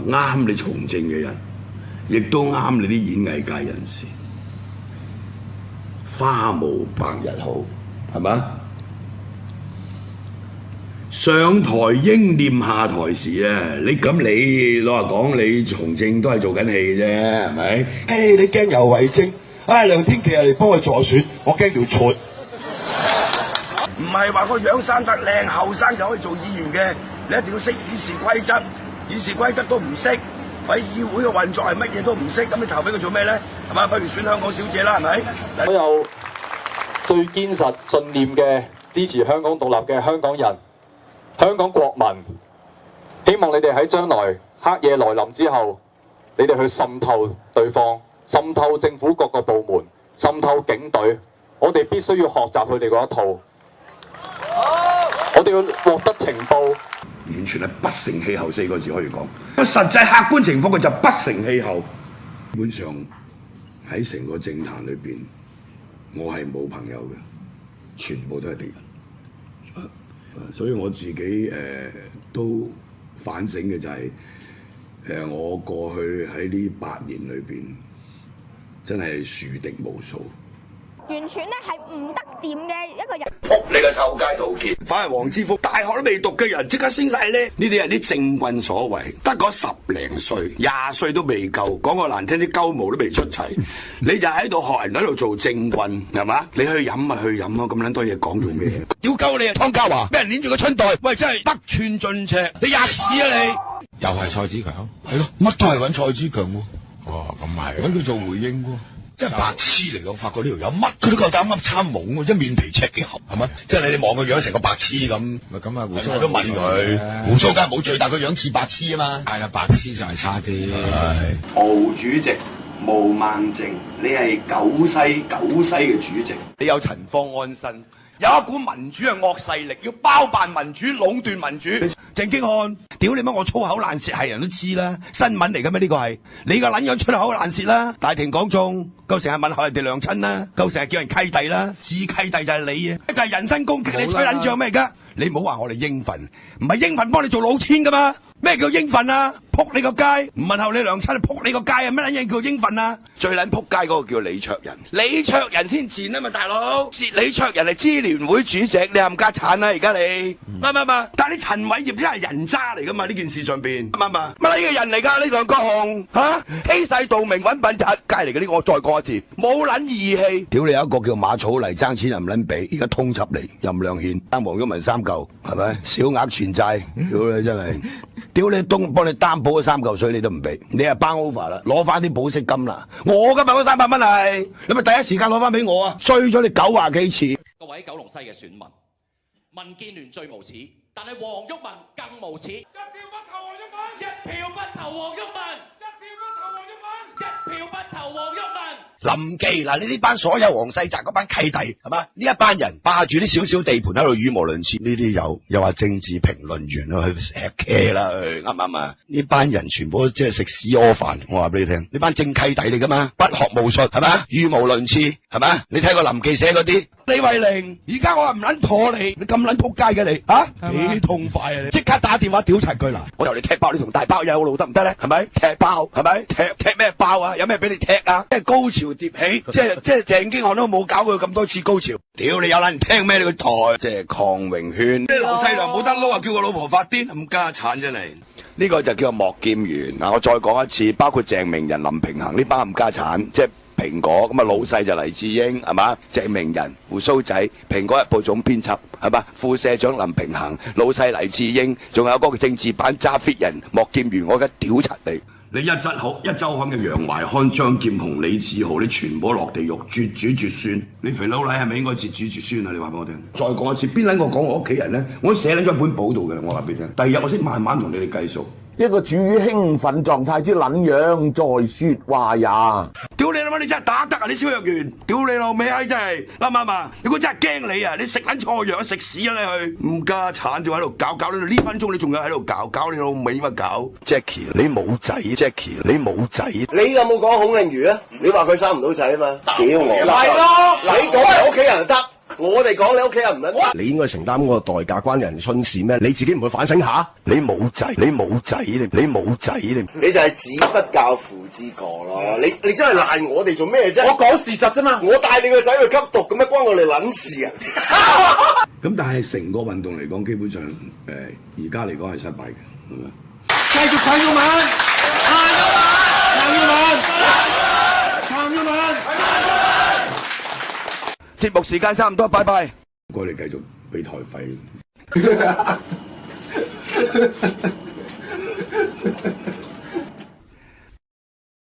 啱你從政嘅人，亦都啱你啲演藝界人士。花無百日好，係嘛？上台英念下台時啊！你老實講，你從政都係做緊戲嘅啫，係咪？你驚有為精？梁天琦嚟幫佢助選，我驚要錯。唔係話個樣生得靚後生就可以做議員嘅，你一定要識議事規則，議事規則都唔識，喺議會嘅運作係乜嘢都唔識，咁你投俾佢做咩咧？係嘛？不如選香港小姐啦，係咪？所有最堅實信念嘅支持香港獨立嘅香港人、香港國民，希望你哋喺將來黑夜來臨之後，你哋去滲透對方、滲透政府各個部門、滲透警隊，我哋必須要學習佢哋嗰一套。我哋要獲得情報，完全係不成氣候4個字可以講。個實際客觀情況佢就不成氣候。基本上喺成個政壇裏邊，我係冇朋友嘅，全部都係敵人。所以我自己都反省嘅就係我過去喺呢8年裏邊，真係樹敵無數。完全咧係唔得掂嘅一個人。仆你個臭街陶傑，反而黃之鋒大學都未讀嘅人即刻升晒咧。呢啲係啲政棍所為，得嗰10零歲、20歲都未夠，講個難聽啲鳩毛都未出齊，你就喺度學人喺度做政棍，係嘛？你去飲咪去飲咯，咁撚多嘢講做咩？屌鳩你啊，湯家驊，俾人捏住個春袋，喂真係得寸進尺，你吔屎啊你！又係蔡子強，係咯，乜都係揾蔡子強喎。哦，咁係揾佢做回應喎。即係白痴嚟講，發覺呢條友乜佢都夠膽噏參懵喎，一面皮赤幾盒係咪？即係你望個樣成個白痴咁。咪咁啊，胡鬚都問佢，胡鬚梗係冇罪，但佢樣似白痴啊嘛。係啦，白痴就係差啲。毛主席毛孟靜，你係九西嘅主席。你有陳方安生，有一股民主嘅惡勢力，要包辦民主、壟斷民主。鄭經翰，屌你乜我粗口爛舌係人都知啦，新聞嚟嘅咩呢個係？你個撚樣出口爛舌啦，大庭廣眾，夠成日問候人哋娘親啦，夠成日叫人契弟啦，自契弟就係你啊，就係人身攻擊，你吹撚仗咩㗎？你唔好話我哋應份，唔係應份幫你做老千㗎嘛？咩叫應份啊？撲你個街，唔問候你娘親，撲你個街啊！乜撚嘢叫應份啊？最撚撲街嗰個叫李卓人，李卓人先賤啊嘛，大佬！李卓人係支聯會主席，你冚家鏟啦！而家你啱唔啱？但係你陳偉業真係人渣嚟噶嘛？呢件事上邊啱唔啱？乜撚嘢人嚟㗎？呢梁國雄嚇欺世盜名揾笨柒街嚟嘅呢個，我再講一次，冇撚義氣！屌你有一個叫馬草嚟爭錢又唔撚俾，而家通緝嚟任亮憲爭黃毓民3嚿，係咪？小額存債，屌你真係！屌你東幫你擔保咗3嚿水你都唔俾，你係包 over 啦，攞翻啲保釋金啦！我今日嗰300蚊係，你咪第一時間攞翻俾我啊！追咗你90幾次。各位九龍西嘅選民，民建聯最無恥，但係黃毓民更無恥。一票不投黃毓民，一票不投黃毓民，一票不投黃毓民，一票不投黃毓民。林記嗱，你呢班所有黃世澤嗰班契弟係嘛？呢一班人霸住啲少少地盤喺度語無倫次，呢啲又話政治評論員去吃茄啦，啱唔啱啊？呢班人全部即係食屎屙飯，我話俾你聽，呢班正契弟嚟噶嘛，不學無術係嘛，語無倫次係嘛？你睇過林記寫嗰啲？李慧玲，而家我話唔撚妥你咁撚仆街嘅你嚇幾痛快啊！你即刻打電話屌柒佢啦！我由你踢爆你同大包有路得唔得咧？係咪踢爆係咪踢咩爆啊？有咩俾你踢啊？即係高潮迭起，即係鄭經翰都冇搞過咁多次高潮。屌你有撚人聽咩？你個台即係鄺榮軒，啲劉細良冇得撈啊！叫個老婆發癲咁家產真係。呢個就叫莫劍元嗱，我再講一次，包括鄭明仁、林平衡呢班冚家產，即係蘋果咁啊，老細就黎智英係嘛，鄭明仁、胡鬚仔，蘋果日報總編輯係嘛，副社長林平衡，老細黎智英，仲有嗰個政治版揸 fit 人莫劍元，我而家屌柒你！你一週刊嘅楊懷康、張劍虹、李志豪，你全部落地獄，絕子絕孫！你肥佬黎係咪應該絕子絕孫啊？你話俾我聽。再講一次，邊撚個講我屋企人咧？我都寫撚咗一本簿度嘅，我話俾你聽。第二日我先慢慢同你哋計數。一個處於興奮狀態之撚樣在説話也。屌你老母！你真係打得啊！你蕭若元，屌你老味閪真係啱唔啱啊？如果真係驚你啊，你食撚錯藥食屎啊你去！唔家產仲喺度搞你呢分鐘你仲有喺度搞你老味乜搞 ？Jackie 你冇仔 ，Jackie 你冇仔。你有冇講孔令如啊？你話佢生唔到仔啊嘛？屌我！係咯，你講係屋企人得。我哋講你屋企人唔撚，你應該承擔嗰個代價，關人春事咩？你自己唔會反省下？你冇仔，你冇仔，你冇仔，你就係子不教父之過咯。你真係賴我哋做咩啫？我講事實啫嘛。我帶你個仔去吸毒，咁樣關我哋撚事啊？咁但係成個運動嚟講，基本上而家嚟講係失敗嘅，係咪？繼續撐要文，撐要文，撐要文。節目時間差唔多，拜拜。唔該，你繼續俾台費。